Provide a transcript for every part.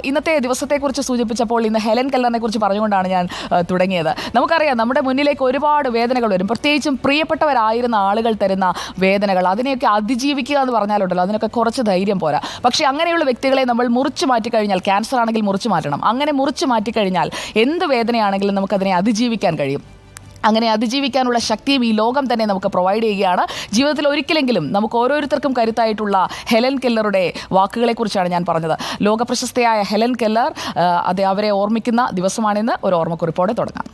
ഇന്നത്തെ ദിവസത്തെക്കുറിച്ച് സൂചിപ്പിച്ചപ്പോൾ ഇന്ന് ഹെലൻ കെല്ലറിനെ കുറിച്ച് പറഞ്ഞുകൊണ്ടാണ് ഞാൻ തുടങ്ങിയത്. നമുക്കറിയാം, നമ്മുടെ മുന്നിലേക്ക് ഒരുപാട് വേദനകൾ വരും, പ്രത്യേകിച്ചും പ്രിയപ്പെട്ടവരായിരുന്ന ആളുകൾ തരുന്ന വേദനകൾ. അതിനെയൊക്കെ അതിജീവിക്കുക എന്ന് പറഞ്ഞാലുണ്ടല്ലോ, അതിനൊക്കെ കുറച്ച് ധൈര്യം പോരാ. പക്ഷേ അങ്ങനെയുള്ള വ്യക്തികളെ നമ്മൾ മുറിച്ച് മാറ്റിക്കഴിഞ്ഞാൽ, ക്യാൻസർ ആണെങ്കിൽ മുറിച്ച് മാറ്റണം, അങ്ങനെ മുറിച്ച് മാറ്റിക്കഴിഞ്ഞാൽ എന്ത് വേദനയാണെങ്കിലും നമുക്കതിനെ അതിജീവിക്കാൻ കഴിയും. അങ്ങനെ അതിജീവിക്കാനുള്ള ശക്തിയും ഈ ലോകം തന്നെ നമുക്ക് പ്രൊവൈഡ് ചെയ്യുകയാണ്. ജീവിതത്തിൽ ഒരിക്കലെങ്കിലും നമുക്ക് ഓരോരുത്തർക്കും കരുത്തായിട്ടുള്ള ഹെലൻ കെല്ലറുടെ വാക്കുകളെക്കുറിച്ചാണ് ഞാൻ പറഞ്ഞത്. ലോകപ്രശസ്തയായ ഹെലൻ കെല്ലർ, അവരെ ഓർമ്മിക്കുന്ന ദിവസമാണിന്ന്. ഒരു ഓർമ്മക്കുറിപ്പോടെ തുടങ്ങാം.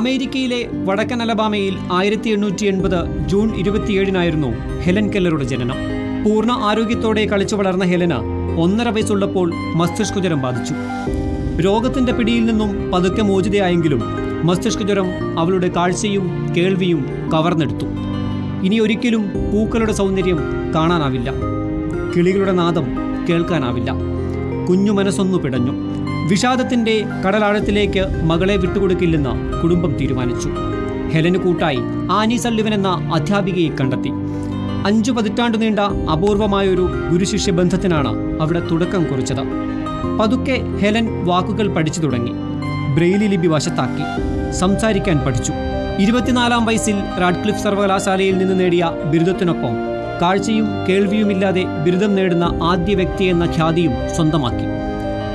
അമേരിക്കയിലെ വടക്കൻ അലബാമയിൽ 1880 ജൂൺ 27 ഹെലൻ കെല്ലറുടെ ജനനം. പൂർണ്ണ ആരോഗ്യത്തോടെ കളിച്ചു വളർന്ന ഹെലന് 1.5 വയസ്സുള്ളപ്പോൾ മസ്തിഷ്കജ്വരം ബാധിച്ചു. രോഗത്തിന്റെ പിടിയിൽ നിന്നും പതുക്കെ മോചിതയായെങ്കിലും മസ്തിഷ്കജ്വരം അവളുടെ കാഴ്ചയും കേൾവിയും കവർന്നെടുത്തു. ഇനി ഒരിക്കലും പൂക്കളുടെ സൗന്ദര്യം കാണാനാവില്ല, കിളികളുടെ നാദം കേൾക്കാനാവില്ല. കുഞ്ഞു മനസ്സൊന്നു പിടഞ്ഞു. വിഷാദത്തിന്റെ കടലാഴത്തിലേക്ക് മകളെ വിട്ടുകൊടുക്കില്ലെന്ന് കുടുംബം തീരുമാനിച്ചു. ഹെലന് കൂട്ടായി ആനി സള്ളിവൻ എന്ന അധ്യാപികയെ കണ്ടെത്തി. 5 പതിറ്റാണ്ടു നീണ്ട അപൂർവമായൊരു ഗുരുശിഷ്യ ബന്ധത്തിനാണ് അവിടെ തുടക്കം കുറിച്ചത്. പതുക്കെ ഹെലൻ വാക്കുകൾ പഠിച്ചു തുടങ്ങി. ബ്രെയിലി ലിപി വശത്താക്കി. സംസാരിക്കാൻ പഠിച്ചു. 24-ാം വയസ്സിൽ റാഡ്ക്ലിഫ് സർവകലാശാലയിൽ നിന്ന് നേടിയ ബിരുദത്തിനൊപ്പം കാഴ്ചയും കേൾവിയുമില്ലാതെ ബിരുദം നേടുന്ന ആദ്യ വ്യക്തിയെന്ന ഖ്യാതിയും സ്വന്തമാക്കി.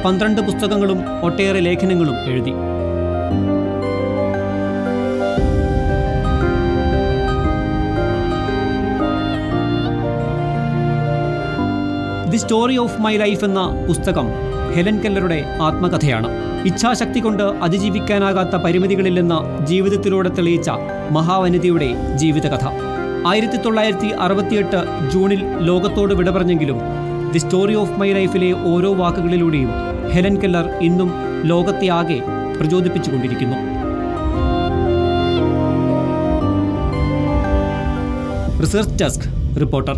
12 പുസ്തകങ്ങളും ഒട്ടേറെ ലേഖനങ്ങളും എഴുതി. The story of my life എന്ന പുസ്തകം ഹെലൻ കെല്ലറുടെ ആത്മകഥയാണ്. ഇച്ഛാശക്തി കൊണ്ട് അതിജീവിക്കാനാകാത്ത പരിമിതികളില്ലെന്ന ജീവിതത്തിലൂടെ തെളിയിച്ച മഹാവനിതയുടെ ജീവിതകഥ. 1968 ജൂണിൽ ലോകത്തോട് വിട പറഞ്ഞെങ്കിലും ദി സ്റ്റോറി ഓഫ് മൈ ലൈഫിലെ ഓരോ വാക്കുകളിലൂടെയും ഹെലൻ കെല്ലർ ഇന്നും ലോകത്തെ ആകെ പ്രചോദിപ്പിച്ചുകൊണ്ടിരിക്കുന്നു. Research desk reporter.